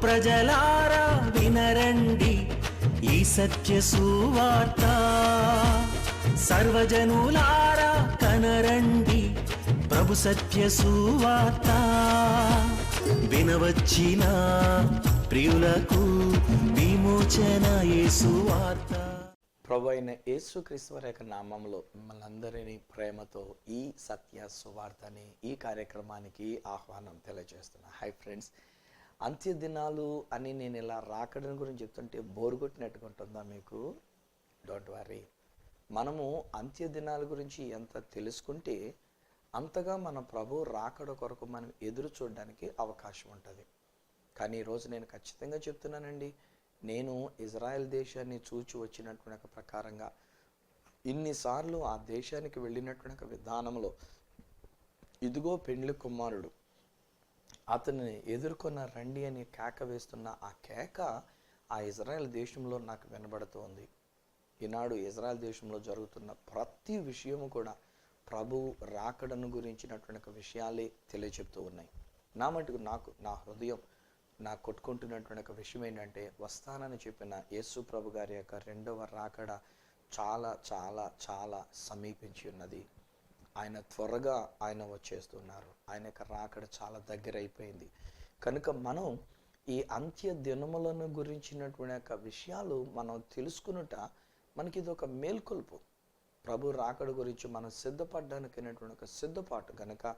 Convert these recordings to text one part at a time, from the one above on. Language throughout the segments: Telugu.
ప్రజలారా వినరండి ఈ సత్య సువార్త, సర్వజనులారా కనరండి ప్రభు సత్య సువార్త. వినవచ్చిన ప్రియులకు విమోచన యేసు వార్త. ప్రభు అయిన యేసుక్రీస్తు వారి యొక్క నామంలో మిమ్మల్ని అందరినీ ప్రేమతో ఈ సత్య సువార్త అనే ఈ కార్యక్రమానికి ఆహ్వానం తెలియజేస్తున్నా. హై ఫ్రెండ్స్, అంత్య దినాలు అని నేను ఇలా రాకడని గురించి చెప్తుంటే బోరు కొట్టినట్టుగా ఉంటుందా మీకు? Don't worry. మనము అంత్య దినాల గురించి ఎంత తెలుసుకుంటే అంతగా మన ప్రభు రాకడ కొరకు మనం ఎదురు చూడడానికి అవకాశం ఉంటుంది. కానీ ఈరోజు నేను ఖచ్చితంగా చెప్తున్నానండి, నేను ఇజ్రాయెల్ దేశాన్ని చూచి వచ్చినటువంటి ప్రకారంగా ఇన్నిసార్లు ఆ దేశానికి వెళ్ళినటువంటి విధానంలో ఇదిగో పెండ్లి కుమారుడు అతన్ని ఎదుర్కొన్న రండి అని కేక వేస్తున్న ఆ కేక ఆ ఇజ్రాయెల్ దేశంలో నాకు వినబడుతోంది. ఈనాడు ఇజ్రాయెల్ దేశంలో జరుగుతున్న ప్రతి విషయము కూడా ప్రభు రాకడను గురించినటువంటి విషయాలే తెలియచెప్తూ ఉన్నాయి. నా మటుకు నా హృదయం నాకు కొట్టుకుంటున్నటువంటి ఒక విషయం ఏంటంటే, వస్తానని చెప్పిన యేసు ప్రభు గారి యొక్క రెండవ రాకడ చాలా చాలా చాలా సమీపించి ఉన్నది. ఆయన త్వరగా ఆయన వచ్చేస్తున్నారు. ఆయన యొక్క రాకడ చాలా దగ్గర అయిపోయింది. కనుక మనం ఈ అంత్య దినములను గురించినటువంటి యొక్క విషయాలు మనం తెలుసుకున్నట మనకి ఇది ఒక మేల్కొల్పు. ప్రభు రాకడ గురించి మనం సిద్ధపడడానికైనటువంటి ఒక సిద్ధపాటు కనుక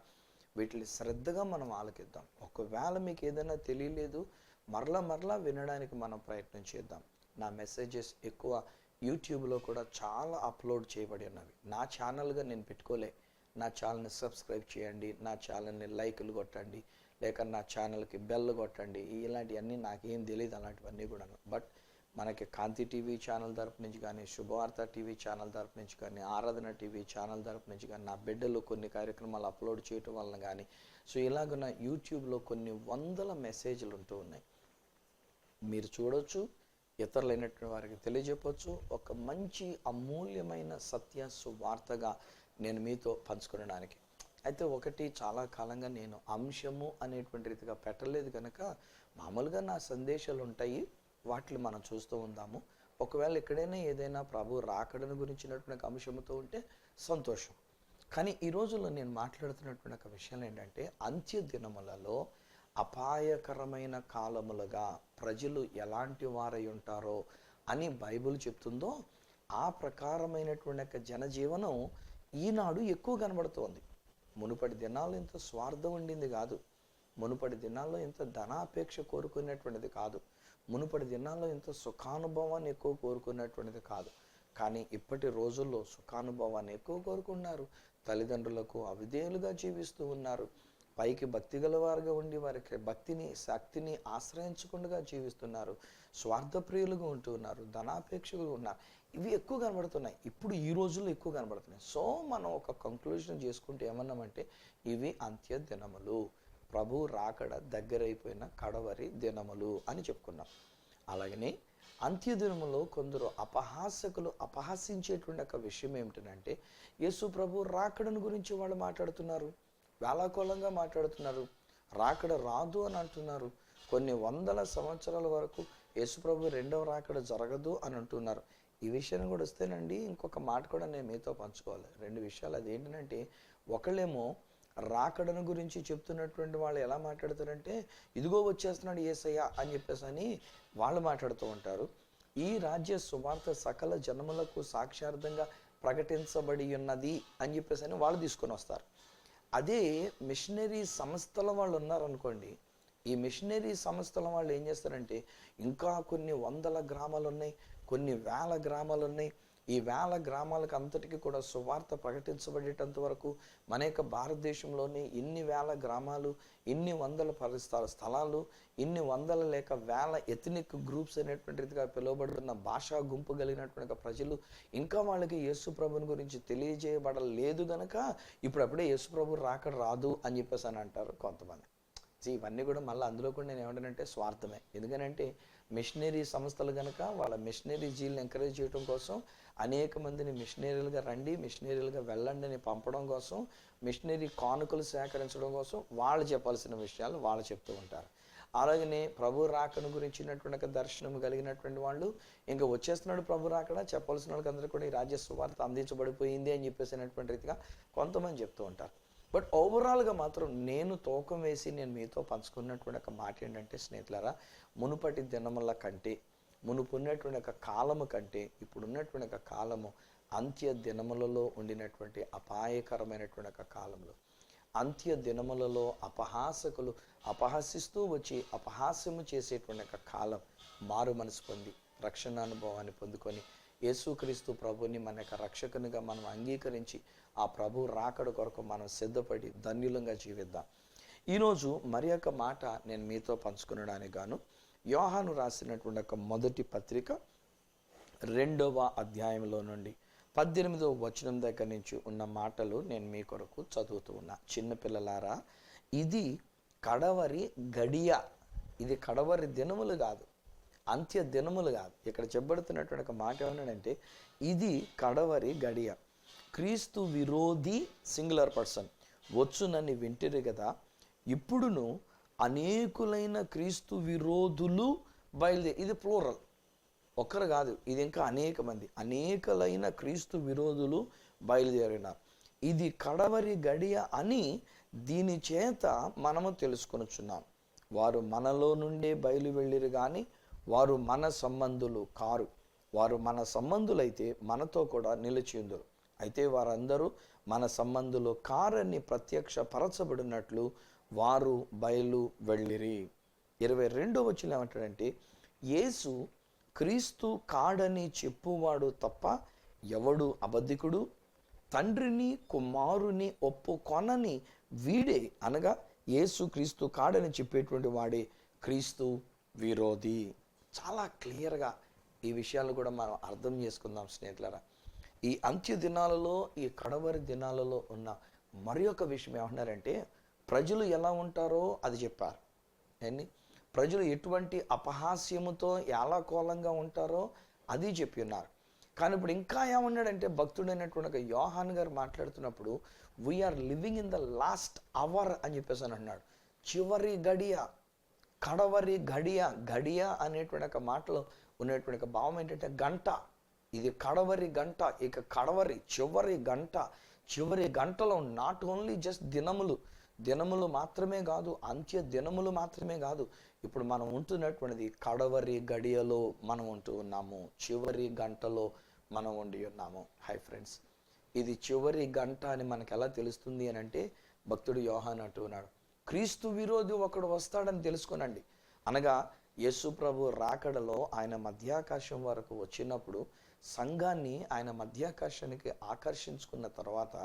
వీటిని శ్రద్ధగా మనం ఆలకిద్దాం. ఒకవేళ మీకు ఏదైనా తెలియలేదు, మరలా వినడానికి మనం ప్రయత్నం చేద్దాం. నా మెసేజెస్ ఎక్కువ యూట్యూబ్లో కూడా చాలా అప్లోడ్ చేయబడి ఉన్నవి. నా ఛానల్గా నేను పెట్టుకోలే. నా ఛానల్ని సబ్స్క్రైబ్ చేయండి, నా ఛానల్ని లైకులు కొట్టండి, లేక నా ఛానల్కి బెల్ కొట్టండి. ఇలాంటివన్నీ నాకేం తెలియదు అలాంటివన్నీ కూడా. బట్ మనకి కాంతి టీవీ ఛానల్ తరపు నుంచి కానీ, శుభవార్త టీవీ ఛానల్ తరపు నుంచి కానీ, ఆరాధన టీవీ ఛానల్ తరపు నుంచి కానీ, నా బిడ్డలు కొన్ని కార్యక్రమాలు అప్లోడ్ చేయటం వలన కానీ, సో ఇలాగ నా యూట్యూబ్లో కొన్ని వందల మెసేజ్లు ఉంటూ ఉన్నాయి. మీరు చూడవచ్చు, ఇతరులైనటువంటి వారికి తెలియజెప్పవచ్చు. ఒక మంచి అమూల్యమైన సత్య సువార్తగా నేను మీతో పంచుకోవడానికి. అయితే ఒకటి, చాలా కాలంగా నేను అంశము అనేటువంటి రీతిగా పెట్టలేదు కనుక మామూలుగా నా సందేశాలు ఉంటాయి, వాటిని మనం చూస్తూ ఉందాము. ఒకవేళ ఎక్కడైనా ఏదైనా ప్రభు రాకడను గురించినటువంటి అంశంతో ఉంటే సంతోషం. కానీ ఈ రోజుల్లో నేను మాట్లాడుతున్నటువంటి ఒక విషయం ఏంటంటే, అంత్య దినములలో అపాయకరమైన కాలములుగా ప్రజలు ఎలాంటి వారై ఉంటారో అని బైబిల్ చెప్తుందో ఆ ప్రకారమైనటువంటి యొక్క జనజీవనం ఈనాడు ఎక్కువ కనబడుతోంది. మునుపటి దినాల్లో ఇంత స్వార్థం ఉండింది కాదు. మునుపటి దినాల్లో ఇంత ధనాపేక్ష కోరుకునేటువంటిది కాదు. మునుపటి దినాల్లో ఇంత సుఖానుభవాన్ని ఎక్కువ కోరుకున్నటువంటిది కాదు. కానీ ఇప్పటి రోజుల్లో సుఖానుభవాన్ని ఎక్కువ కోరుకున్నారు. తల్లిదండ్రులకు అవిధేయులుగా జీవిస్తూ ఉన్నారు. పైకి భక్తి గలవారుగా ఉండి వారికి భక్తిని శక్తిని ఆశ్రయించకుండా జీవిస్తున్నారు. స్వార్థప్రియులుగా ఉంటూ ఉన్నారు. ధనాపేక్షగా ఉన్నారు. ఇవి ఎక్కువ కనబడుతున్నాయి. ఇప్పుడు ఈ రోజుల్లో ఎక్కువ కనబడుతున్నాయి. సో మనం ఒక కంక్లూజన్ చేసుకుంటే ఏమన్నామంటే, ఇవి అంత్య దినములు, ప్రభు రాకడ దగ్గరైపోయిన కడవరి దినములు అని చెప్పుకున్నాం. అలాగనే అంత్య దినములో కొందరు అపహాసకులు అపహాసించేటువంటి ఒక విషయం ఏమిటంటే, యేసు ప్రభు రాకడను గురించి వాళ్ళు మాట్లాడుతున్నారు, వేళాకోళంగా మాట్లాడుతున్నారు. రాకడ రాదు అని అంటున్నారు. కొన్ని వందల సంవత్సరాల వరకు యేసు ప్రభు రెండవ రాకడ జరగదు అని అంటున్నారు. ఈ విషయాన్ని కూడా వస్తేనండి, ఇంకొక మాట కూడా నేను మీతో పంచుకోవాలి. రెండు విషయాలు. అదేంటంటే, ఒకళ్ళేమో రాకడను గురించి చెప్తున్నటువంటి వాళ్ళు ఎలా మాట్లాడతారంటే, ఇదిగో వచ్చేస్తున్నాడు యేసయ్య అని చెప్పేసి అని వాళ్ళు మాట్లాడుతూ ఉంటారు. ఈ రాజ్య సువార్త సకల జనములకు సాక్షార్థంగా ప్రకటించబడి ఉన్నది అని చెప్పేసి అని వాళ్ళు తీసుకొని వస్తారు. అదే మిషనరీ సంస్థల వాళ్ళు ఉన్నారనుకోండి, ఈ మిషనరీ సంస్థల వాళ్ళు ఏం చేస్తారంటే, ఇంకా కొన్ని వందల గ్రామాలు ఉన్నాయి, కొన్ని వేల గ్రామాలు ఉన్నాయి. ఈ వేల గ్రామాలకు అంతటికీ కూడా సువార్త ప్రకటించబడేటంత వరకు మన యొక్క భారతదేశంలోని ఇన్ని వేల గ్రామాలు, ఇన్ని వందల స్థలాలు, ఇన్ని వందల లేక వేల ఎథనిక్ గ్రూప్స్ అనేటువంటిదిగా పిలువబడుతున్న భాషా గుంపు కలిగినటువంటి ప్రజలు ఇంకా వాళ్ళకి యేసు ప్రభుని గురించి తెలియజేయబడలేదు గనక ఇప్పుడప్పుడే యేసు ప్రభు రాకడ రాదు అని చెప్పేసి అని అంటారు కొంతమంది. ఇవన్నీ కూడా మళ్ళీ అందులో కూడా నేను ఏమంటానంటే స్వార్థమే. ఎందుకనంటే మిషనరీ సంస్థలు కనుక వాళ్ళ మిషనరీ జీల్ని ఎంకరేజ్ చేయడం కోసం అనేక మందిని మిషనరీలుగా రండి, మిషనరీలుగా వెళ్ళండి అని పంపడం కోసం, మిషనరీ కానుకలు సేకరించడం కోసం వాళ్ళు చెప్పాల్సిన విషయాలు వాళ్ళు చెప్తూ ఉంటారు. అలాగనే ప్రభు రాకను గురించినటువంటి ఒక దర్శనం కలిగినటువంటి వాళ్ళు ఇంకా వచ్చేస్తున్నాడు ప్రభు రాకడ, చెప్పవలసిన వాళ్ళకి అందరూ కూడా ఈ రాజ్య సువార్త అందించబడిపోయింది అని చెప్పేసినటువంటి రీతిగా కొంతమంది చెప్తూ ఉంటారు. బట్ ఓవరాల్గా మాత్రం నేను తూకం వేసి నేను మీతో పంచుకున్నటువంటి ఒక మాట ఏంటంటే స్నేహితులారా, మునుపటి దినముల కంటే, మునుపున్నటువంటి ఒక కాలము కంటే ఇప్పుడున్నటువంటి ఒక కాలము అంత్య దినములలో ఉండినటువంటి అపాయకరమైనటువంటి ఒక కాలంలో, అంత్య దినములలో అపహాసకులు అపహసిస్తూ వచ్చి అపహాస్యము చేసేటువంటి ఒక కాలం, మారు మనసు పొంది రక్షణ అనుభవాన్ని పొందుకొని యేసుక్రీస్తు ప్రభుని మన యొక్క రక్షకునిగా మనం అంగీకరించి ఆ ప్రభు రాకడ కొరకు మనం సిద్ధపడి ధన్యులంగా జీవిద్దాం. ఈరోజు మరి ఒక మాట నేను మీతో పంచుకునడానికి గాను యోహాను రాసినటువంటి ఒక మొదటి పత్రిక 2వ అధ్యాయంలో నుండి 18వ వచనం దగ్గర నుంచి ఉన్న మాటలు నేను మీ కొరకు చదువుతూ ఉన్నా. చిన్నపిల్లలారా, ఇది కడవరి గడియ, ఇది కడవరి దినములు కాదు, అంత్య దినములు కాదు. ఇక్కడ చెప్పబడుతున్నటువంటి ఒక మాట ఏమన్నాడంటే ఇది కడవరి గడియ, క్రీస్తు విరోధి సింగులర్ పర్సన్ వచ్చునని వింటిరి కదా, ఇప్పుడును అనేకులైన క్రీస్తు విరోధులు బయలుదేరి, ఇది ప్లూరల్, ఒక్కరు కాదు, ఇది ఇంకా అనేక మంది, అనేకలైన క్రీస్తు విరోధులు బయలుదేరినారు. ఇది కడవరి గడియ అని దీని చేత మనము తెలుసుకొనుచున్నాం. వారు మనలో నుండే బయలు వెళ్ళిరు కానీ వారు మన సంబంధులు కారు. వారు మన సంబంధులైతే మనతో కూడా నిలిచిందురు. అయితే వారందరూ మన సంబంధులు కారని ప్రత్యక్షపరచబడినట్లు వారు బయలు వెళ్ళిరి. 22వ వచనం ఏమంటాడంటే, యేసు క్రీస్తు కాడని చెప్పువాడు తప్ప ఎవడు అబద్ధికుడు, తండ్రిని కుమారుని ఒప్పుకొనని వీడే, అనగా యేసు క్రీస్తు కాడని చెప్పేటువంటి వాడే క్రీస్తు విరోధి. చాలా క్లియర్గా ఈ విషయాలు కూడా మనం అర్థం చేసుకుందాం స్నేహితులారా. ఈ అంత్య దినాలలో, ఈ కడవరి దినాలలో ఉన్న మరి ఒక విషయం ఏమంటున్నారంటే, ప్రజలు ఎలా ఉంటారో అది చెప్పారు. ఏంటి, ప్రజలు ఎటువంటి అపహాస్యముతో ఏలాకోలంగా ఉంటారో అది చెప్పి ఉన్నారు. కానీ ఇప్పుడు ఇంకా ఏమన్నాడంటే, భక్తుడైనటువంటి ఒక యోహాన్ గారు మాట్లాడుతున్నప్పుడు we're living in the last hour అని చెప్పేసి అని అన్నాడు. చివరి గడియ, కడవరి గడియ. గడియ అనేటువంటి ఒక మాటలో ఉన్నటువంటి ఒక భావం ఏంటంటే గంట. ఇది కడవరి గంట, ఇక కడవరి చివరి గంట. చివరి గంటలో నాట్ ఓన్లీ జస్ట్ దినములు మాత్రమే కాదు, అంత్య దినములు మాత్రమే కాదు, ఇప్పుడు మనం ఉంటున్నటువంటిది కడవరి గడియలో మనం ఉంటూ ఉన్నాము, చివరి గంటలో మనం ఉండి ఉన్నాము. హై ఫ్రెండ్స్, ఇది చివరి గంట అని మనకు ఎలా తెలుస్తుంది అని అంటే, భక్తుడు యోహాన్ అంటున్నాడు, క్రీస్తు విరోధి ఒకడు వస్తాడని తెలుసుకోనండి. అనగా యేసు ప్రభు రాకడలో ఆయన మధ్యాకాశం వరకు వచ్చినప్పుడు సంఘాన్ని ఆయన మధ్యాకాశానికి ఆకర్షించుకున్న తర్వాత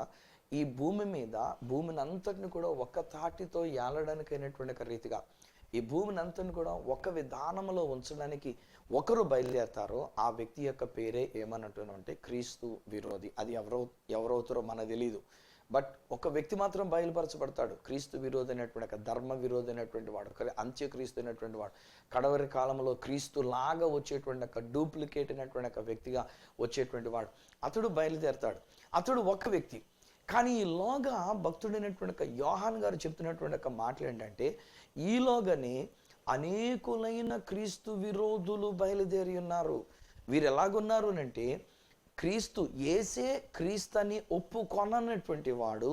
ఈ భూమిని అంతటిని కూడా ఒక్క తాటితో ఏలడానికైనటువంటి ఒక రీతిగా ఈ భూమిని అంతటిని కూడా ఒక విధానంలో ఉంచడానికి ఒకరు బయలుదేరతారో ఆ వ్యక్తి యొక్క పేరే ఏమన్నట్టు క్రీస్తు విరోధి. అది ఎవరవుతారో మనకు తెలియదు. బట్ ఒక వ్యక్తి మాత్రం బయలుపరచబడతాడు, క్రీస్తు విరోధి అయినటువంటి ఒక ధర్మ విరోధి అయినటువంటి వాడు, అంత్యక్రీస్తు అయినటువంటి వాడు, కడవరి కాలంలో క్రీస్తు లాగా వచ్చేటువంటి ఒక డూప్లికేట్ అయినటువంటి ఒక వ్యక్తిగా వచ్చేటువంటి వాడు, అతడు బయలుదేరతాడు. అతడు ఒక వ్యక్తి. కానీ ఈలోగా భక్తుడైనటువంటి ఒక యోహాన్ గారు చెప్తున్నటువంటి ఒక మాటలు ఏంటంటే, ఈలోగానే అనేకులైన క్రీస్తు విరోధులు బయలుదేరి ఉన్నారు. వీరు ఎలాగున్నారు అంటే, క్రీస్తు యేసే క్రీస్తుని ఒప్పుకొననటువంటి వాడు,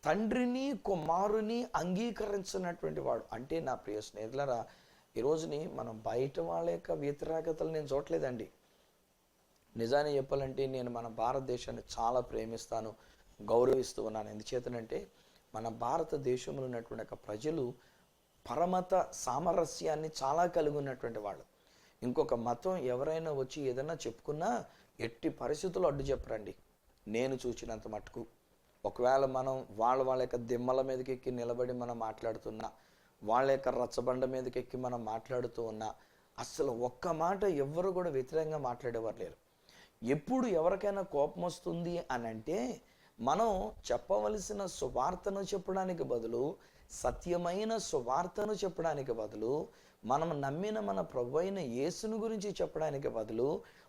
తండ్రిని కుమారుని అంగీకరించినటువంటి వాడు. అంటే నా ప్రియ స్నేహితులారా, ఈరోజుని మనం బయట వాళ్ళ యొక్క వ్యతిరేకతలు నేను చూడలేదండి. నిజాన్ని చెప్పాలంటే నేను మన భారతదేశాన్ని చాలా ప్రేమిస్తాను, గౌరవిస్తూ ఉన్నాను. ఎందుచేతనంటే మన భారతదేశంలో ఉన్నటువంటి ఒక ప్రజలు పరమత సామరస్యాన్ని చాలా కలిగి ఉన్నటువంటి వాళ్ళు. ఇంకొక మతం ఎవరైనా వచ్చి ఏదైనా చెప్పుకున్నా ఎట్టి పరిస్థితుల్లో అడ్డు చెప్పరండి. నేను చూసినంత మటుకు ఒకవేళ మనం వాళ్ళ యొక్క దిమ్మల మీదకి ఎక్కి నిలబడి మనం మాట్లాడుతున్నా, వాళ్ళ యొక్క రచ్చబండ మీదకి ఎక్కి మనం మాట్లాడుతూ ఉన్నా, అసలు ఒక్క మాట ఎవ్వరు కూడా వ్యతిరేకంగా మాట్లాడేవారు లేరు. ఎప్పుడు ఎవరికైనా కోపం వస్తుంది అని అంటే, మనం చెప్పవలసిన సువార్తను చెప్పడానికి బదులు, సత్యమైన సువార్తను చెప్పడానికి బదులు, మనం నమ్మిన మన ప్రభు అయిన యేసుని గురించి చెప్పడానికి బదులు,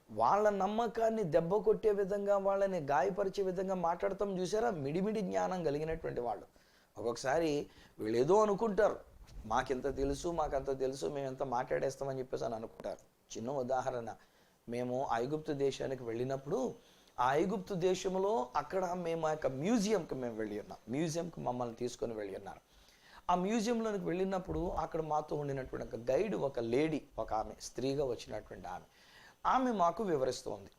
వాళ్ళ నమ్మకాన్ని దెబ్బ కొట్టే విధంగా, వాళ్ళని గాయపరిచే విధంగా మాట్లాడతాం. చూసారా, మిడిమిడి జ్ఞానం కలిగినటువంటి వాళ్ళు. ఒక్కొక్కసారి వీళ్ళు ఏదో అనుకుంటారు, మాకింత తెలుసు, మాకంత తెలుసు, మేము ఎంత మాట్లాడేస్తామని చెప్పేసి అని అనుకుంటారు. చిన్న ఉదాహరణ, మేము ఐగుప్తు దేశానికి వెళ్ళినప్పుడు ఆ ఐగుప్తు దేశంలో అక్కడ మేము ఆ యొక్క మ్యూజియంకి మేము వెళ్ళి ఉన్నాం. మ్యూజియంకి మమ్మల్ని తీసుకొని వెళ్ళి ఉన్నారు. ఆ మ్యూజియంలోనికి వెళ్ళినప్పుడు అక్కడ మాతో ఉండినటువంటి ఒక గైడ్, ఒక లేడీ, ఒక ఆమె స్త్రీగా వచ్చినటువంటి ఆమె మాకు వివరిస్తుంది.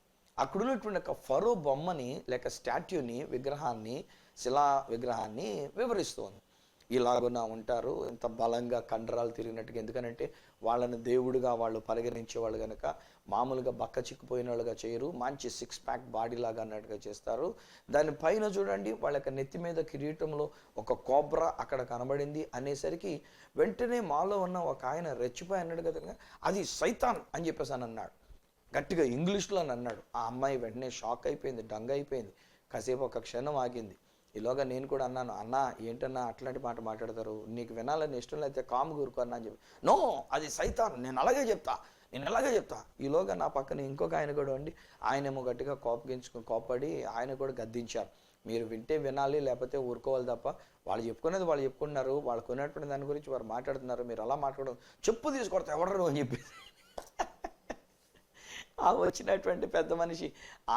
అక్కడ ఉన్నటువంటి ఒక ఫరో బొమ్మని లేక స్టాట్యూని, విగ్రహాన్ని, శిలా విగ్రహాన్ని వివరిస్తుంది. ఇలాగున ఉంటారు, ఎంత బలంగా కండరాలు తిరిగినట్టుగా. ఎందుకనంటే వాళ్ళని దేవుడిగా వాళ్ళు పరిగణించేవాళ్ళు కనుక మామూలుగా బక్క చిక్కిపోయిన వాళ్ళుగా చేయరు, మంచి 6 ప్యాక్ బాడీ లాగా అన్నట్టుగా చేస్తారు. దానిపైన చూడండి వాళ్ళ యొక్క నెత్తి మీద కిరీటంలో ఒక కోబ్రా అక్కడ కనబడింది అనేసరికి వెంటనే మాలో ఉన్న ఒక ఆయన రెచ్చిపోయి అన్నాడు కదా, అది సైతాన్ అని చెప్పేసి అని అన్నాడు. గట్టిగా ఇంగ్లీష్లో అని అన్నాడు. ఆ అమ్మాయి వెంటనే షాక్ అయిపోయింది, డంగ్ అయిపోయింది. కాసేపు ఒక క్షణం ఆగింది. ఈలోగా నేను కూడా అన్నాను, అన్నా ఏంటన్నా అట్లాంటి మాట మాట్లాడతారు, నీకు వినాలని ఇష్టం లేకపోతే కాము కూరుకో అన్నా అని చెప్పి. నో, అది సైతాన్, నేను అలాగే చెప్తా. ఈలోగా నా పక్కన ఇంకొక ఆయన కూడా ఉండి ఆయనేమో గట్టిగా కోపడి ఆయన కూడా గద్దించారు. మీరు వింటే వినాలి, లేకపోతే ఊరుకోవాలి తప్ప, వాళ్ళు చెప్పుకునేది వాళ్ళు చెప్పుకున్నారు, వాళ్ళు కొనేటువంటి దాని గురించి వారు మాట్లాడుతున్నారు, మీరు అలా మాట్లాడడం చెప్పు తీసుకొడతా ఎవడరు అని చెప్పి ఆ వచ్చినటువంటి పెద్ద మనిషి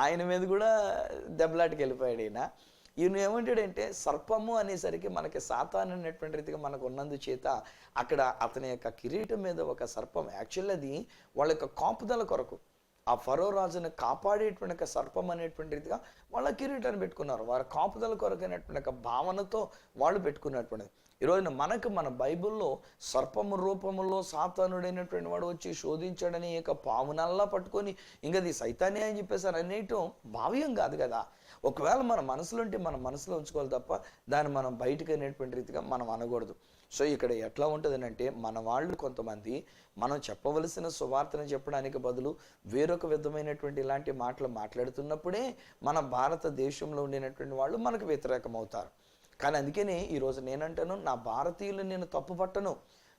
ఆయన మీద కూడా దెబ్బలాటికి వెళ్ళిపోయాడు. ఈయన ఏమంటాడంటే సర్పము అనేసరికి మనకి సాతాను అనేటువంటి రీతిగా మనకు ఉన్నందు చేత అక్కడ అతని యొక్క కిరీటం మీద ఒక సర్పం, యాక్చువల్ అది వాళ్ళ యొక్క కాపుదల కొరకు, ఆ ఫరో రాజును కాపాడేటువంటి ఒక సర్పం అనేటువంటి రీతిగా వాళ్ళ కిరీటాన్ని పెట్టుకున్నారు. వారి కాపుదల కొరకు అనేటువంటి ఒక భావనతో వాళ్ళు పెట్టుకున్నటువంటిది. ఈరోజున మనకు మన బైబిల్లో సర్పము రూపంలో సాతానుడైనటువంటి వాడు వచ్చి శోధించాడని ఇక పావునల్లా పట్టుకొని ఇంకా అది సైతానే అని చెప్పేసి అనేయటం భావ్యం కాదు కదా. ఒకవేళ మన మనసులో ఉంటే మన మనసులో ఉంచుకోవాలి తప్ప దాన్ని మనం బయటకు అనేటువంటి రీతిగా మనం అనకూడదు. సో ఇక్కడ ఎట్లా ఉంటుంది అంటే మన వాళ్ళు కొంతమంది మనం చెప్పవలసిన సువార్తను చెప్పడానికి బదులు వేరొక విధమైనటువంటి ఇలాంటి మాటలు మాట్లాడుతున్నప్పుడే మన భారతదేశంలో ఉండినటువంటి వాళ్ళు మనకు వ్యతిరేకమవుతారు. కానీ అందుకనే ఈరోజు నేనంటాను, నా భారతీయులు నేను తప్పు పట్టను.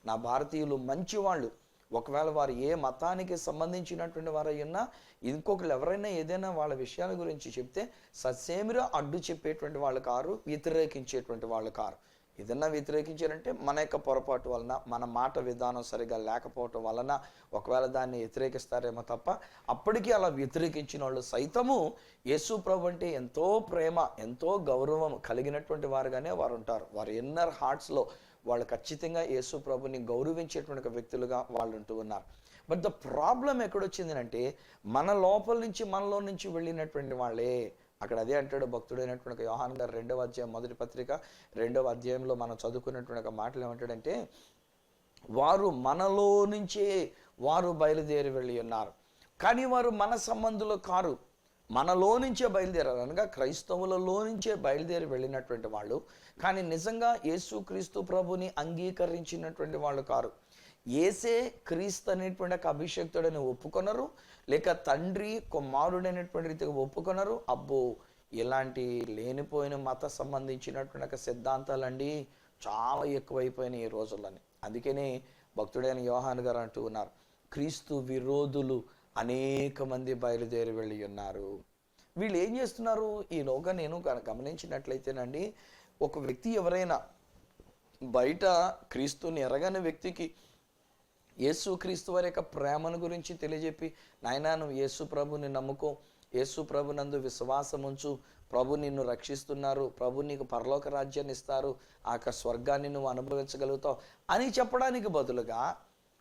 నా భారతీయులు మంచివాళ్ళు. ఒకవేళ వారు ఏ మతానికి సంబంధించినటువంటి వారు అయినా ఇంకొకరు ఎవరైనా ఏదైనా వాళ్ళ విషయాల గురించి చెప్తే ససేమిరా అడ్డు చెప్పేటువంటి వాళ్ళు కారు, వ్యతిరేకించేటువంటి వాళ్ళు కారు. ఏదన్నా వ్యతిరేకించారంటే మన యొక్క పొరపాటు వలన, మన మాట విధానం సరిగా లేకపోవటం వలన ఒకవేళ దాన్ని వ్యతిరేకిస్తారేమో తప్ప, అప్పటికీ అలా వ్యతిరేకించిన వాళ్ళు సైతము యేసు ప్రభు అంటే ఎంతో ప్రేమ, ఎంతో గౌరవం కలిగినటువంటి వారుగానే వారు ఉంటారు. వారి ఇన్నర్ హార్ట్స్లో వాళ్ళు ఖచ్చితంగా యేసు ప్రభుని గౌరవించేటువంటి వ్యక్తులుగా వాళ్ళు ఉంటూ ఉన్నారు. బట్ ద ప్రాబ్లం ఎక్కడొచ్చింది అంటే మన లోపల నుంచి, మనలో నుంచి వెళ్ళినటువంటి వాళ్ళే. అక్కడ అదే అంటాడు భక్తుడైనటువంటి యోహాను గారు 2వ అధ్యాయం 1వ పత్రిక 2వ అధ్యాయంలో మనం చదువుకున్నటువంటి ఒక మాటలు ఏమంటాడంటే, వారు మనలో నుంచే వారు బయలుదేరి వెళ్ళి ఉన్నారు, కానీ వారు మన సంబంధులు కారు, మనలో నుంచే బయలుదేరారు. అనగా క్రైస్తవులలో నుంచే బయలుదేరి వెళ్ళినటువంటి వాళ్ళు, కానీ నిజంగా యేసుక్రీస్తు ప్రభుని అంగీకరించినటువంటి వాళ్ళు కారు. యేసే క్రీస్తు అనేటువంటి ఒక అభిషక్తుడని ఒప్పుకొనరు, లేక తండ్రి కుమారుడైనటువంటి రీతిగా ఒప్పుకొనరు. అబ్బో, ఇలాంటి లేనిపోయిన మత సంబంధించినటువంటి ఒక సిద్ధాంతాలండి చాలా ఎక్కువైపోయినాయి ఈ రోజుల్లోని. అందుకనే భక్తుడైన యోహాను గారు అంటూ ఉన్నారు, క్రీస్తు విరోధులు అనేక మంది బయలుదేరి వెళ్ళి ఉన్నారు. వీళ్ళు ఏం చేస్తున్నారు? ఈలోగా నేను గమనించినట్లయితేనండి, ఒక వ్యక్తి ఎవరైనా బయట క్రీస్తుని ఎరగని వ్యక్తికి యేసు క్రీస్తు వారి యొక్క ప్రేమను గురించి తెలియజెప్పి, నాయనా నువ్వు యేసు ప్రభుని నమ్ముకో, యేసు ప్రభునందు విశ్వాసం ఉంచు, ప్రభు నిన్ను రక్షిస్తున్నారు, ప్రభు నీకు పరలోక రాజ్యాన్ని ఇస్తారు, ఆ యొక్క స్వర్గాన్ని నువ్వు అనుభవించగలుగుతావు అని చెప్పడానికి బదులుగా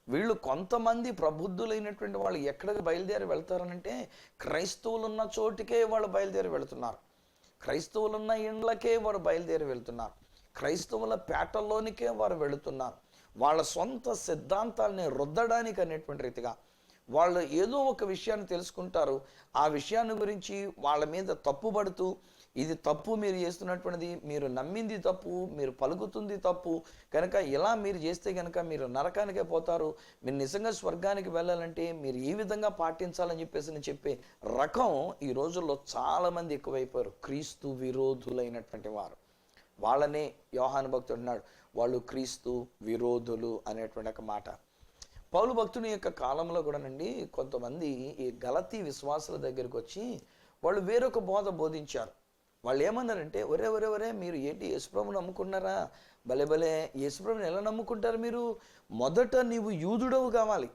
వీళ్ళు కొంతమంది ప్రబుద్ధులైనటువంటి వాళ్ళు ఎక్కడికి బయలుదేరి వెళ్తారనంటే క్రైస్తవులున్న చోటికే వాళ్ళు బయలుదేరి వెళుతున్నారు, క్రైస్తవులున్న ఇండ్లకే వారు బయలుదేరి వెళ్తున్నారు, క్రైస్తవుల పేటల్లోనికే వారు వెళుతున్నారు. వాళ్ళ సొంత సిద్ధాంతాలని రుద్దడానికి అనేటువంటి రీతిగా వాళ్ళు ఏదో ఒక విషయాన్ని తెలుసుకుంటారు, ఆ విషయాన్ని గురించి వాళ్ళ మీద తప్పుపడుతూ, ఇది తప్పు మీరు చేస్తున్నటువంటిది, మీరు నమ్మింది తప్పు, మీరు పలుకుతుంది తప్పు కనుక ఇలా మీరు చేస్తే కనుక మీరు నరకానికే పోతారు, మీరు నిజంగా స్వర్గానికి వెళ్ళాలంటే మీరు ఈ విధంగా పాటించాలని చెప్పేసి చెప్పే రకం ఈ రోజుల్లో చాలామంది ఎక్కువైపోయారు. క్రీస్తు విరోధులైనటువంటి వారు, వాళ్ళనే యోహాను భక్తుడు అన్నాడు, వాళ్ళు క్రీస్తు విరోధులు అనేటువంటి ఒక మాట. పౌలు భక్తుని యొక్క కాలంలో కూడానండి కొంతమంది ఈ గలతీ విశ్వాసుల దగ్గరికి వచ్చి వాళ్ళు వేరొక బోధ బోధించారు. వాళ్ళు ఏమన్నారంటే, ఒరే ఒరే ఒరే మీరు ఏంటి యేసుప్రభుని నమ్ముకున్నారా? భలే భలే, యేసుప్రభుని ఎలా నమ్ముకుంటారు మీరు? మొదట నీవు యూదుడవు కావాలి,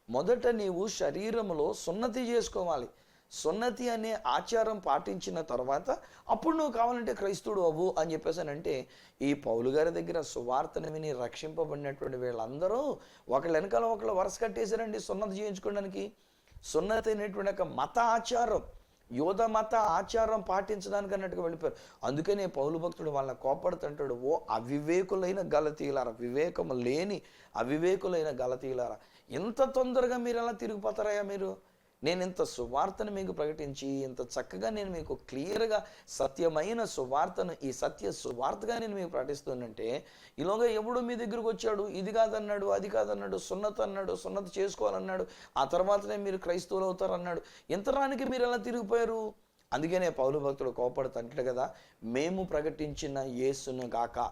మొదట నీవు శరీరంలో సున్నతి చేసుకోవాలి, సున్నతి అనే ఆచారం పాటించిన తర్వాత అప్పుడు నువ్వు కావాలంటే క్రైస్తవుడు అవ్వు అని చెప్పేసానంటే, ఈ పౌలు గారి దగ్గర సువార్తను విని రక్షింపబడినటువంటి వీళ్ళందరూ ఒకళ్ళ వెనకాల ఒకళ్ళు వరుస కట్టేశారండి సున్నతి చేయించుకోవడానికి. సున్నతి అనేటువంటి ఒక మత ఆచారం, యోధ మత ఆచారం పాటించడానికి అన్నట్టుగా వెళ్ళిపోయారు. అందుకనే పౌలు భక్తుడు వాళ్ళని కోపడుతుంటాడు, ఓ అవివేకులైన గలతీయులారా, వివేకము లేని అవివేకులైన గలతీయులారా, ఇంత తొందరగా మీరు ఎలా తిరిగిపోతారయ్యా మీరు? నేను ఇంత సువార్తను మీకు ప్రకటించి ఇంత చక్కగా నేను మీకు క్లియర్గా సత్యమైన సువార్తను, ఈ సత్య సువార్తగా నేను మీకు ప్రకటిస్తున్నంటే, ఈలోగా ఎవడు మీ దగ్గరకు వచ్చాడు, ఇది కాదన్నాడు, అది కాదన్నాడు, సున్నత అన్నాడు, సున్నత చేసుకోవాలన్నాడు, ఆ తర్వాతనే మీరు క్రైస్తవులు అవుతారన్నాడు. ఇంతరానికి మీరు ఎలా తిరిగిపోయారు? అందుకనే పౌలు భక్తుడు కోపడుతుంటాడు కదా, మేము ప్రకటించిన యేసును గాక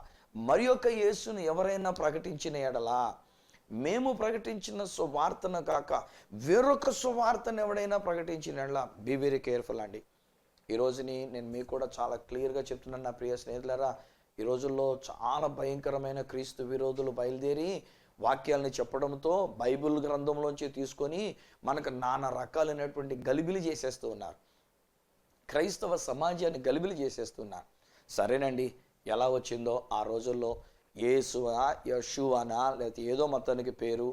మరి యొక్క యేసును ఎవరైనా ప్రకటించిన ఎడలా, మేము ప్రకటించిన సువార్తను కాక వేరొక సువార్తను ఎవడైనా ప్రకటించిన బీ వెరీ కేర్ఫుల్ అండి. ఈ రోజుని నేను మీకు కూడా చాలా క్లియర్గా చెప్తున్నాను నా ప్రియ స్నేహితులారా, ఈ రోజుల్లో చాలా భయంకరమైన క్రీస్తు విరోధులు బయలుదేరి వాక్యాలని చెప్పడంతో బైబిల్ గ్రంథంలోంచి తీసుకొని మనకు నానా రకాలైనటువంటి గలిబిలి చేసేస్తూ ఉన్నారు, క్రైస్తవ సమాజాన్ని గలిబిలి చేసేస్తున్నారు. సరేనండి, ఎలా వచ్చిందో ఆ రోజుల్లో యేసువా యెషూవానా లేకపోతే ఏదో మొత్తానికి పేరు,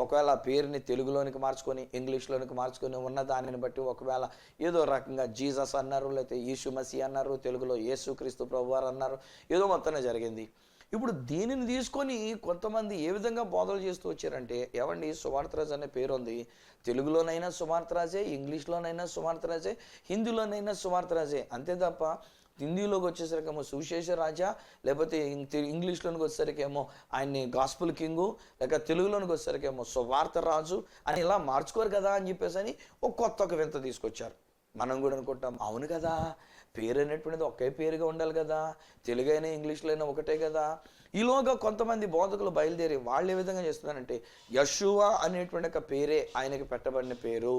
ఒకవేళ ఆ పేరుని తెలుగులోనికి మార్చుకొని ఇంగ్లీష్లోనికి మార్చుకొని ఉన్న దానిని బట్టి ఒకవేళ ఏదో రకంగా జీసస్ అన్నారు, లేకపోతే యేసు మసీహ్ అన్నారు, తెలుగులో యేసుక్రీస్తు ప్రభువారు అన్నారు, ఏదో మొత్తాన్ని జరిగింది. ఇప్పుడు దీనిని తీసుకొని కొంతమంది ఏ విధంగా బోధలు చేస్తూ వచ్చారంటే, ఏవండి సువార్తరాజు అనే పేరు ఉంది, తెలుగులోనైనా సువార్తరాజే, ఇంగ్లీష్లోనైనా సువార్తరాజే, హిందీలోనైనా సువార్తరాజే, అంతే తప్ప హిందీలోకి వచ్చేసరికేమో సువిశేష రాజా, లేకపోతే ఇంగ్లీష్లోనికి వచ్చేసరికేమో ఆయన్ని గాస్పుల్ కింగు, లేక తెలుగులోనికి వచ్చేసరికేమో సువార్త రాజు అని ఇలా మార్చుకోరు కదా అని చెప్పేసి అని ఒక వింత తీసుకొచ్చారు. మనం కూడా అనుకుంటాం, అవును కదా, పేరు అనేటువంటిది ఒకే పేరుగా ఉండాలి కదా, తెలుగు అయినా ఇంగ్లీష్లో అయినా ఒకటే కదా. ఈలోగా కొంతమంది బోధకులు బయలుదేరి వాళ్ళు ఏ విధంగా చేస్తున్నారంటే, యెషూవా అనేటువంటి ఒక పేరే ఆయనకి పెట్టబడిన పేరు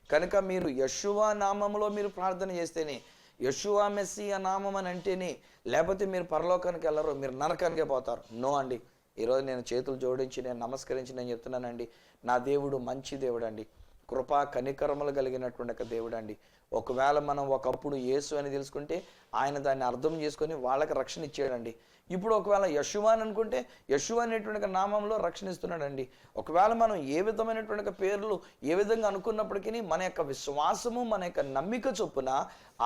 కనుక మీరు యెషూవా నామంలో మీరు ప్రార్థన చేస్తేనే, యెషూవా మెస్సీయ నామం అని అంటేనే, లేకపోతే మీరు పరలోకానికి వెళ్ళరు, మీరు నరకానికే పోతారు. నో అండి, ఈరోజు నేను చేతులు జోడించి నేను నమస్కరించి నేను చెప్తున్నానండి, నా దేవుడు మంచి దేవుడు అండి, కృపా కనికరములు కలిగినటువంటి ఒక దేవుడు అండి. ఒకవేళ మనం ఒకప్పుడు యేసు అని తెలుసుకుంటే ఆయన దాన్ని అర్థం చేసుకొని వాళ్ళకి రక్షణ ఇచ్చాడండి. ఇప్పుడు ఒకవేళ యెషూవా అని అనుకుంటే యెషూవా అనేటువంటి నామంలో రక్షణ ఇస్తున్నాడండి. ఒకవేళ మనం ఏ విధమైనటువంటి పేర్లు ఏ విధంగా అనుకున్నప్పటికీ మన యొక్క విశ్వాసము, మన యొక్క నమ్మిక చొప్పున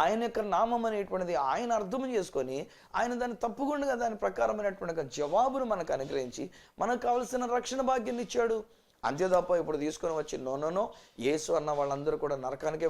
ఆయన యొక్క నామం అనేటువంటిది ఆయన అర్థం చేసుకొని ఆయన దాన్ని తప్పకుండా దాని ప్రకారమైనటువంటి జవాబును మనకు అనుగ్రహించి మనకు కావలసిన రక్షణ భాగ్యాన్ని ఇచ్చాడు. అంతే తప్ప ఇప్పుడు తీసుకొని వచ్చి నో యేసు అన్న వాళ్ళందరూ కూడా నరకానికే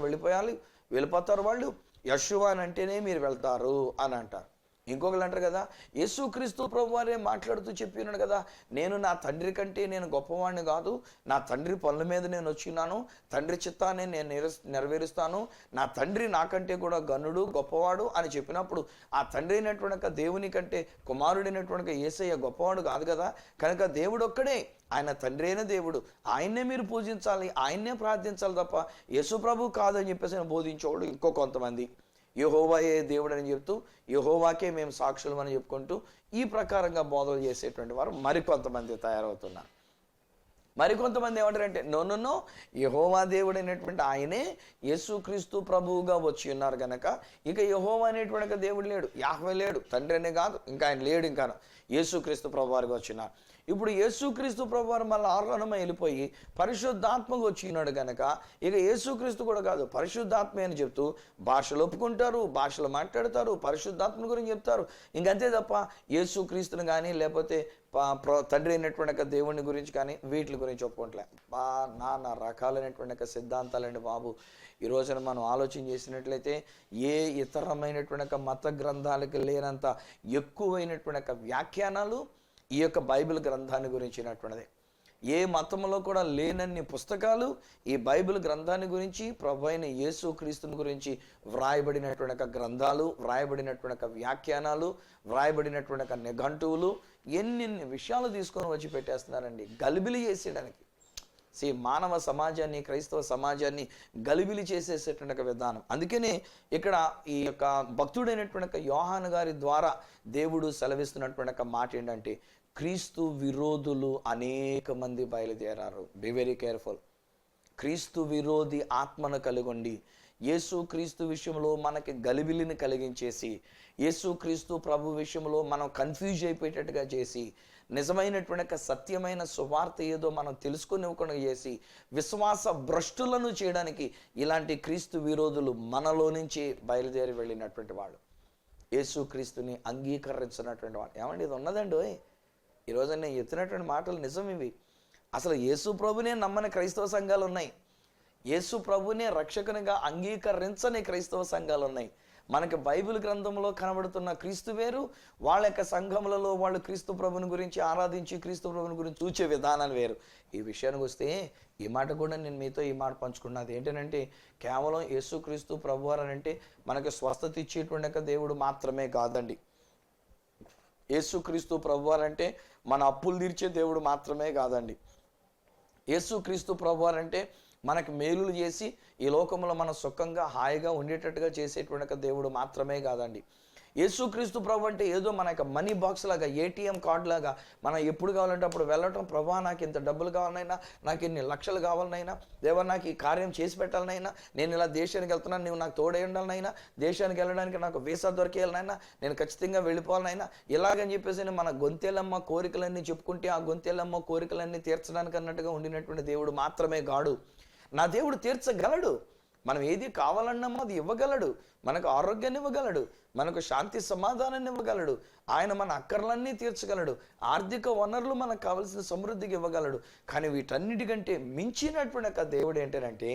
వెళ్ళిపోతారు వాళ్ళు, యెషూవా అని అంటేనే మీరు వెళ్తారు అని అంటారు. ఇంకొకరు అంటారు కదా, యేసుక్రీస్తు ప్రభువారే మాట్లాడుతూ చెప్పి ఉన్నాడు కదా, నేను నా తండ్రి కంటే నేను గొప్పవాడిని కాదు, నా తండ్రి పనుల మీద నేను వచ్చినాను, తండ్రి చిత్తాన్ని నేను నెరవేరుస్తాను, నా తండ్రి నాకంటే కూడా గనుడు గొప్పవాడు అని చెప్పినప్పుడు ఆ తండ్రి అయినటువంటి దేవుని కంటే కుమారుడైనటువంటి యేసయ్య గొప్పవాడు కాదు కదా. కనుక దేవుడు ఒక్కడే, ఆయన తండ్రి అయిన దేవుడు, ఆయన్నే మీరు పూజించాలి, ఆయన్నే ప్రార్థించాలి తప్ప యేసు ప్రభు కాదని చెప్పేసి బోధించేవాడు ఇంకో కొంతమంది. యెహోవాయే దేవుడు అని చెప్తూ యెహోవాకే మేము సాక్షులం అని చెప్పుకుంటూ ఈ ప్రకారంగా బోధలు చేసేటువంటి వారు మరికొంతమంది తయారవుతున్నారు. మరికొంతమంది ఏమంటారంటే నో యెహోవా దేవుడు అయినటువంటి ఆయనే యేసుక్రీస్తు ప్రభువుగా వచ్చి ఉన్నారు కనుక ఇక యెహోవా అనేటువంటి దేవుడు లేడు, యాహ్వే లేడు, తండ్రి అనే కాదు, ఇంకా ఆయన లేడు, ఇంకా యేసుక్రీస్తు ప్రభు వారికి వచ్చినారు. ఇప్పుడు యేసుక్రీస్తు ప్రభువారు మళ్ళీ ఆరోహణమై వెళ్ళిపోయి పరిశుద్ధాత్మకు వచ్చినాడు కనుక ఇక యేసుక్రీస్తు కూడా కాదు పరిశుద్ధాత్మ అని చెప్తూ భాషలు ఒప్పుకుంటారు, భాషలు మాట్లాడతారు, పరిశుద్ధాత్మ గురించి చెప్తారు. ఇంకంతే తప్ప యేసుక్రీస్తుని కానీ లేకపోతే తండ్రి అయినటువంటి దేవుని గురించి కానీ వీటి గురించి ఒప్పుకుంటలే. నానా రకాలైనటువంటి సిద్ధాంతాలండి బాబు. ఈ రోజున మనం ఆలోచన చేసినట్లయితే ఏ ఇతరమైనటువంటి మత గ్రంథాలకు లేనంత ఎక్కువైనటువంటి వ్యాఖ్యానాలు ఈ యొక్క బైబిల్ గ్రంథాన్ని గురించినటువంటిది. ఏ మతంలో కూడా లేనన్ని పుస్తకాలు ఈ బైబిల్ గ్రంథాన్ని గురించి, ప్రభు అయిన యేసుక్రీస్తుని గురించి వ్రాయబడినటువంటి గ్రంథాలు, వ్రాయబడినటువంటి వ్యాఖ్యానాలు, వ్రాయబడినటువంటి నిఘంటువులు, ఎన్ని విషయాలు తీసుకొని వచ్చి పెట్టేస్తున్నారండి గలిబిలి చేసేయడానికి. మానవ సమాజాన్ని, క్రైస్తవ సమాజాన్ని గలిబిలి చేసేసేటువంటి ఒక విధానం. అందుకనే ఇక్కడ ఈ యొక్క భక్తుడైనటువంటి ఒక యోహాను గారి ద్వారా దేవుడు సెలవిస్తున్నటువంటి ఒక మాట ఏంటంటే, క్రీస్తు విరోధులు అనేక మంది బయలుదేరారు. Be very careful. క్రీస్తు విరోధి ఆత్మను కలిగొండి యేసు క్రీస్తు విషయంలో మనకి గలిబిలిని కలిగించేసి, యేసు క్రీస్తు ప్రభు విషయంలో మనం కన్ఫ్యూజ్ అయిపోయేటట్టుగా చేసి, నిజమైనటువంటి సత్యమైన సువార్త ఏదో మనం తెలుసుకునివ్వకుండా చేసి, విశ్వాస భ్రష్టులను చేయడానికి ఇలాంటి క్రీస్తు విరోధులు మనలో నుంచి బయలుదేరి వెళ్ళినటువంటి వాళ్ళు, యేసు క్రీస్తుని అంగీకరించినటువంటి వాళ్ళు. ఏమండి, ఇది ఉన్నదండి. ఈరోజు నేను ఎత్తినటువంటి మాటలు నిజం ఇవి. అసలు యేసు ప్రభునే నమ్మని క్రైస్తవ సంఘాలు ఉన్నాయి. యేసు ప్రభునే రక్షకునిగా అంగీకరించని క్రైస్తవ సంఘాలు ఉన్నాయి. మనకి బైబిల్ గ్రంథంలో కనబడుతున్న క్రీస్తు వేరు, వాళ్ళ యొక్క సంఘములలో వాళ్ళు క్రీస్తు ప్రభుని గురించి ఆరాధించి క్రీస్తు ప్రభుని గురించి చూచే విధానాలు వేరు. ఈ విషయానికి వస్తే ఈ మాట కూడా నేను మీతో ఈ మాట పంచుకున్నది ఏంటంటే, కేవలం యేసు క్రీస్తు ప్రభు అని అంటే మనకి స్వస్థత ఇచ్చేటువంటి దేవుడు మాత్రమే కాదండి. యేసు క్రీస్తు ప్రభు అంటే మన అప్పులు తీర్చే దేవుడు మాత్రమే కాదండి. యేసు క్రీస్తు ప్రభు అంటే మనకు మేలులు చేసి ఈ లోకంలో మనం సుఖంగా హాయిగా ఉండేటట్టుగా చేసేటువంటి దేవుడు మాత్రమే కాదండి. యేసుక్రీస్తు ప్రభు అంటే ఏదో మన యొక్క మనీ బాక్స్ లాగా, ఏటీఎం కార్డు లాగా మనం ఎప్పుడు కావాలంటే అప్పుడు వెళ్ళటం, ప్రభా నాకు ఇంత డబ్బులు కావాలనైనా, నాకు ఇన్ని లక్షలు కావాలనైనా, దేవా నాకు ఈ కార్యం చేసి పెట్టాలనైనా, నేను ఇలా దేశానికి వెళ్తున్నాను, నువ్వు నాకు తోడై ఉండాలనైనా, దేశానికి వెళ్ళడానికి నాకు వీసా దొరికేయాలనైనా, నేను ఖచ్చితంగా వెళ్ళిపోవాలనైనా, ఇలాగని చెప్పేసి మన గొంతెలమ్మ కోరికలన్నీ చెప్పుకుంటే ఆ గొంతెలమ్మ కోరికలన్నీ తీర్చడానికి అన్నట్టుగా ఉండినటువంటి దేవుడు మాత్రమే గాడు. నా దేవుడు తీర్చగలడు. మనం ఏది కావాలన్నామో అది ఇవ్వగలడు. మనకు ఆరోగ్యాన్ని ఇవ్వగలడు, మనకు శాంతి సమాధానాన్ని ఇవ్వగలడు, ఆయన మన అక్కర్లన్నీ తీర్చగలడు, ఆర్థిక వనరులు మనకు కావలసిన సమృద్ధికి ఇవ్వగలడు. కానీ వీటన్నిటికంటే మించినటువంటి ఒక దేవుడు ఏంటంటే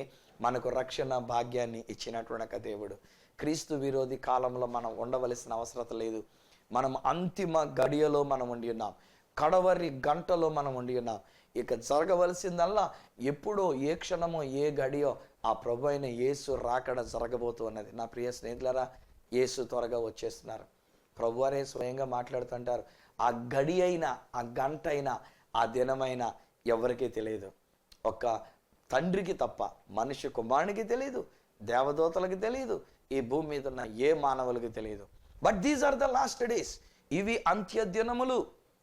మనకు రక్షణ భాగ్యాన్ని ఇచ్చినటువంటి ఒక దేవుడు. క్రీస్తు విరోధి కాలంలో మనం ఉండవలసిన అవసరం లేదు. మనం అంతిమ గడియలో మనం ఉండి ఉన్నాం, కడవరి గంటలో మనం ఉండి ఉన్నాం. ఇక జరగవలసిందల్లా ఎప్పుడో, ఏ క్షణమో, ఏ గడియో ఆ ప్రభు అయిన యేసు రాకడ జరగబోతూ ఉన్నది. నా ప్రియ స్నేహితులారా, యేసు త్వరగా వచ్చేస్తున్నారు. ప్రభు అనే స్వయంగా మాట్లాడుతుంటారు, ఆ గడి అయినా, ఆ గంట అయినా, ఆ దినమైనా ఎవరికీ తెలియదు. ఒక్క తండ్రికి తప్ప మనిషి కుమారునికి తెలియదు, దేవదూతలకు తెలియదు, ఈ భూమి మీద ఉన్న ఏ మానవులకు తెలియదు. But these are the last days. ఇవి అంత్య దినములు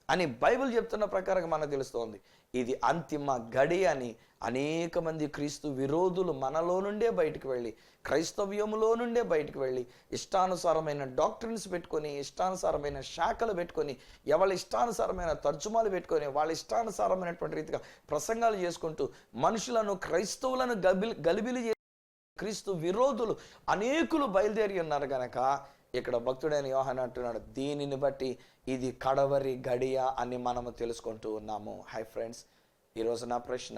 అని బైబిల్ చెప్తున్న ప్రకారంగా మనకు తెలుస్తోంది. ఇది అంతిమ గడి అని అనేక మంది క్రీస్తు విరోధులు మనలో నుండే బయటకు వెళ్ళి, క్రైస్తవ్యములో నుండే బయటకు వెళ్ళి, ఇష్టానుసారమైన డాక్టరీన్స్ పెట్టుకొని, ఇష్టానుసారమైన శాఖలు పెట్టుకొని, ఎవరి ఇష్టానుసారమైన తర్జుమాలు పెట్టుకొని, వాళ్ళ ఇష్టానుసారమైనటువంటి రీతిగా ప్రసంగాలు చేసుకుంటూ మనుషులను, క్రైస్తవులను గలిబిలి క్రీస్తు విరోధులు అనేకులు బయలుదేరి ఉన్నారు కనుక ఇక్కడ భక్తుడైన యోహాను అంటున్నాడు, దీనిని బట్టి ఇది కడవరి గడియ అని మనము తెలుసుకుంటూ ఉన్నాము. హై ఫ్రెండ్స్, ఈరోజు నా ప్రశ్న,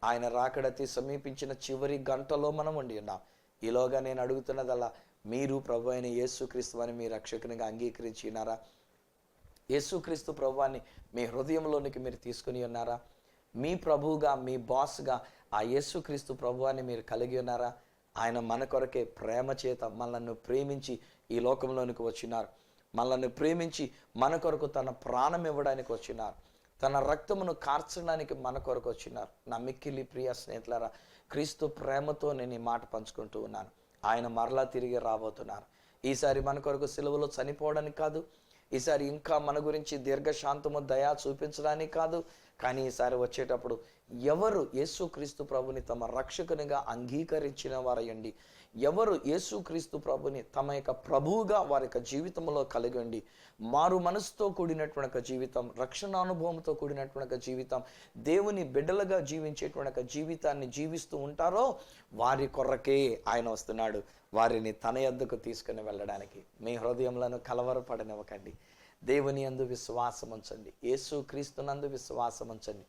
ఆయన రాకడతి సమీపించిన చివరి గంటలో మనం ఉండి ఉన్నాం. ఈలోగా నేను అడుగుతున్నదల్లా, మీరు ప్రభు అయిన యేసుక్రీస్తు అని మీ రక్షకునిగా అంగీకరించినారా? యేసుక్రీస్తు ప్రభువాన్ని మీ హృదయంలోనికి మీరు తీసుకుని ఉన్నారా? మీ ప్రభువుగా, మీ బాస్గా ఆ యేసుక్రీస్తు ప్రభువాన్ని మీరు కలిగి ఉన్నారా? ఆయన మన కొరకే ప్రేమ చేత మనల్ని ప్రేమించి ఈ లోకంలోనికి వచ్చినారు. మనల్ని ప్రేమించి మన కొరకు తన ప్రాణం ఇవ్వడానికి వచ్చినారు. తన రక్తమును కార్చడానికి మన కొరకు వచ్చినారు. నా మిక్కిలి ప్రియ స్నేహితులారా, క్రీస్తు ప్రేమతో నేను ఈ మాట పంచుకుంటూ ఉన్నాను. ఆయన మరలా తిరిగి రాబోతున్నారు. ఈసారి మన కొరకు సిలువలో చనిపోవడానికి కాదు, ఈసారి ఇంకా మన గురించి దీర్ఘశాంతము, దయా చూపించడానికి కాదు, కానీ ఈసారి వచ్చేటప్పుడు ఎవరు యేసుక్రీస్తు ప్రభుని తమ రక్షకునిగా అంగీకరించిన వారయ్యండి, ఎవరు యేసుక్రీస్తు ప్రభుని తమ యొక్క ప్రభువుగా వారి యొక్క జీవితంలో కలిగి ఉండి, మారు మనసుతో కూడినటువంటి ఒక జీవితం, రక్షణ అనుభవంతో కూడినటువంటి ఒక జీవితం, దేవుని బిడ్డలుగా జీవించేటువంటి ఒక జీవితాన్ని జీవిస్తూ ఉంటారో వారి కొరకే ఆయన వస్తున్నాడు, వారిని తన యొద్దకు తీసుకుని వెళ్ళడానికి. మీ హృదయంలో కలవరపడనివ్వకండి. దేవుని యందు విశ్వాసం ఉంచండి, యేసుక్రీస్తునందు విశ్వాసం ఉంచండి.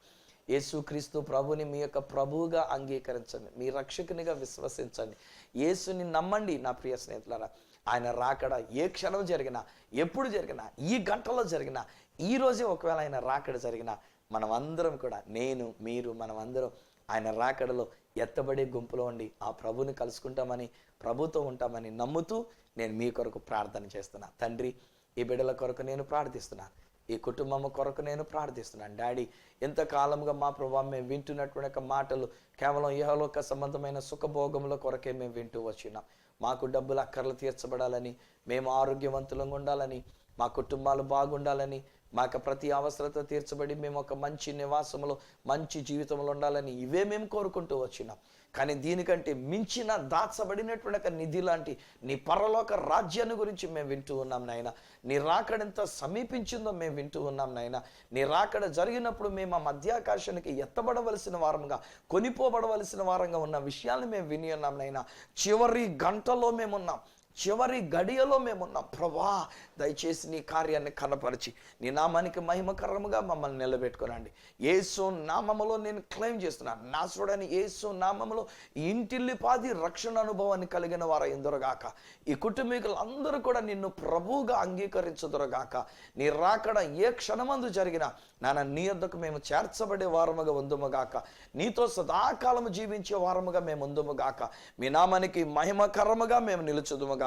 యేసుక్రీస్తు ప్రభుని మీ యొక్క ప్రభువుగా అంగీకరించండి, మీ రక్షకునిగా విశ్వసించండి, యేసుని నమ్మండి. నా ప్రియ స్నేహితులారా, ఆయన రాకడ ఏ క్షణం జరిగినా, ఎప్పుడు జరిగినా, ఈ గంటలో జరిగినా, ఈ రోజే ఒకవేళ ఆయన రాకడ జరిగినా, మనమందరం కూడా, నేను, మీరు, మనమందరం ఆయన రాకడలో ఎత్తబడే గుంపులో ఉండి ఆ ప్రభుని కలుసుకుంటామని, ప్రభుతో ఉంటామని నమ్ముతూ నేను మీ కొరకు ప్రార్థన చేస్తున్నా. తండ్రి, ఈ బిడ్డల కొరకు నేను ప్రార్థిస్తున్నాను. ఈ కుటుంబం కొరకు నేను ప్రార్థిస్తున్నాను. డాడీ, ఎంతకాలంగా మా ప్రభావ మేము వింటున్నటువంటి మాటలు కేవలం ఇహలోక సంబంధమైన సుఖభోగముల కొరకే మేము వింటూ వచ్చినాం. మాకు డబ్బులు అక్కర్లు తీర్చబడాలని, మేము ఆరోగ్యవంతులంగా ఉండాలని, మా కుటుంబాలు బాగుండాలని, మాకు ప్రతి అవసరత తీర్చబడి మేము ఒక మంచి నివాసంలో మంచి జీవితంలో ఉండాలని ఇవే మేము కోరుకుంటూ వచ్చినాం. కానీ దీనికంటే మించిన దాచబడినటువంటి ఒక నిధి లాంటి నీ పరలోక రాజ్యాన్ని గురించి మేము వింటూ ఉన్నాం నాయన. నీ రాకడ ఎంత సమీపించిందో మేము వింటూ ఉన్నాం నాయన. నీ రాకడ జరిగినప్పుడు మేము ఆ మధ్యాకాశానికి ఎత్తబడవలసిన వారంగా, కొనిపోబడవలసిన వారంగా ఉన్న విషయాన్ని మేము విని ఉన్నాం నాయన. చివరి గంటలో మేమున్నాం, చివరి గడియలో మేమున్నాం. ప్రభా, దయచేసి నీ కార్యాన్ని కనపరిచి నీ నామానికి మహిమకరముగా మమ్మల్ని నిలబెట్టుకోనండి. యేసు నామములో నేను క్లెయిమ్ చేస్తున్నాను. నాసుడని యేసు నామములో ఇంటిల్లిపాది రక్షణ అనుభవాన్ని కలిగిన వారు ఎందురుగాక. ఈ కుటుంబీకులందరూ కూడా నిన్ను ప్రభువుగా అంగీకరించుదురుగాక. నీ రాకడ ఏ క్షణమందు జరిగినా నాన్న నీ యొద్దకు మేము చేర్చబడే వారముగా ఉందుముగాక. నీతో సదాకాలము జీవించే వారముగా మేము ఉందుముగాక. మీ నామానికి మహిమకరముగా మేము నిలుచుదుముగాక.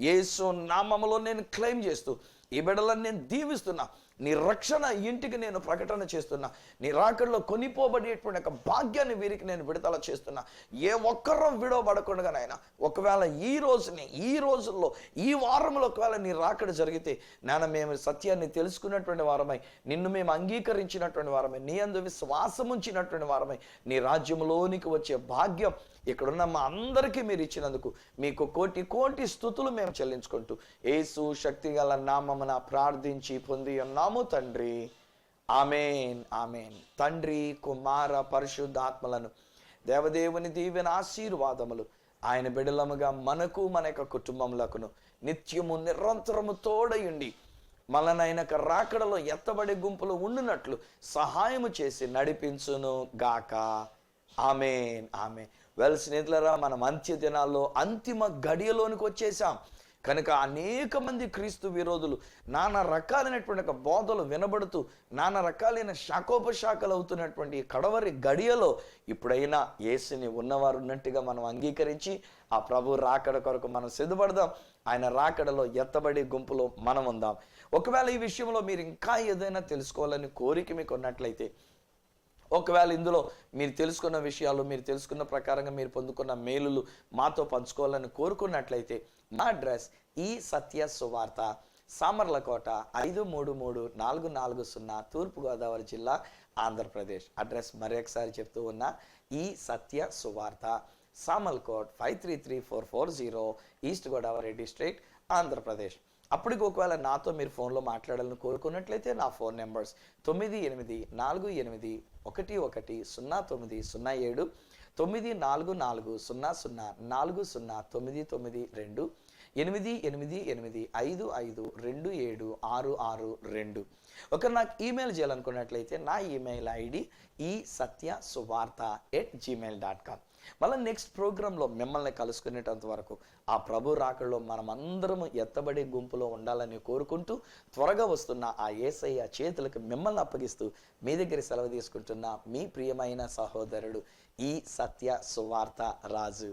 యేసు నామములో నేను క్లెయిమ్ చేస్తూ ఈ బిడ్డలను నేను దీవిస్తున్నా. నీ రక్షణ ఇంటికి నేను ప్రకటన చేస్తున్నా. నీ రాకడలో కొనిపోబడేటువంటి ఒక భాగ్యాన్ని వీరికి నేను విడుదల చేస్తున్నా. ఏ ఒక్కరూ విడవబడకుండా నాయన, ఒకవేళ ఈ రోజుల్లో ఈ వారంలో ఒకవేళ నీ రాకడ జరిగితే నాన్న మేము సత్యాన్ని తెలుసుకున్నటువంటి వారమై, నిన్ను మేము అంగీకరించినటువంటి వారమై, నీ అందు విశ్వాసం ఉంచినటువంటి వారమై నీ రాజ్యంలోనికి వచ్చే భాగ్యం ఇక్కడున్న మా అందరికీ మీరు ఇచ్చినందుకు మీకు కోటి కోటి స్తుతులు మేము చెల్లించుకుంటూ యేసు శక్తిగల నామమున ప్రార్థించి పొంది ఉన్నాము తండ్రి. ఆమేన్, ఆమేన్. తండ్రి, కుమార, పరిశుద్ధాత్మలను దేవదేవుని దీవెన ఆశీర్వాదములు ఆయన బిడలముగా మనకు మన యొక్క కుటుంబములకును నిత్యము నిరంతరము తోడయుండి మననైనక రాకడలో ఎత్తబడే గుంపులు ఉండునట్లు సహాయము చేసి నడిపించును గాక. ఆమేన్, ఆమేన్. వెల్ స్నేహితులారా, మనం అంత్య దినాల్లో అంతిమ గడియలోనికి వచ్చేసాం కనుక అనేక మంది క్రీస్తు విరోధులు నానా రకాలైనటువంటి బోధలు వినబడుతూ నానా రకాలైన శాఖోపశాఖలు అవుతున్నటువంటి కడవరి గడియలో ఇప్పుడైనా యేసుని ఉన్నవారు ఉన్నట్టుగా మనం అంగీకరించి ఆ ప్రభు రాకడ కొరకు మనం సిద్ధపడదాం. ఆయన రాకడలో ఎత్తబడి గుంపులో మనం ఉందాం. ఒకవేళ ఈ విషయంలో మీరు ఇంకా ఏదైనా తెలుసుకోవాలని కోరిక మీకు ఉన్నట్లయితే, ఒకవేళ ఇందులో మీరు తెలుసుకున్న విషయాలు, మీరు తెలుసుకున్న ప్రకారంగా మీరు పొందుకున్న మేలులు మాతో పంచుకోవాలని కోరుకున్నట్లయితే మా అడ్రస్ ఈ సత్య సువార్త, సామర్లకోట 533440, తూర్పుగోదావరి జిల్లా, ఆంధ్రప్రదేశ్. అడ్రస్ మరొకసారి చెప్తూ ఉన్నా, ఈ సత్య సువార్త, సామర్లకోట్ 533440, ఈస్ట్ గోదావరి డిస్ట్రిక్ట్, ఆంధ్రప్రదేశ్. అప్పటికి ఒకవేళ నాతో మీరు ఫోన్లో మాట్లాడాలని కోరుకున్నట్లయితే నా ఫోన్ నెంబర్స్ 9848110907, 9440040992, 888855276662. ఒకరు నాకు ఈమెయిల్ చేయాలనుకున్నట్లయితే నా ఈమెయిల్ ఐడి esatyasuvartha@gmail.com. మళ్ళీ నెక్స్ట్ ప్రోగ్రాంలో మిమ్మల్ని కలుసుకునేటంత వరకు ఆ ప్రభు రాకడలో మనమందరము ఎత్తబడే గుంపులో ఉండాలని కోరుకుంటూ త్వరగా వస్తున్న ఆ యేసయ్య చేతులకు మిమ్మల్ని అప్పగిస్తూ మీ దగ్గర సెలవు తీసుకుంటున్న మీ ప్రియమైన సహోదరుడు ఈ సత్య సువార్త రాజు.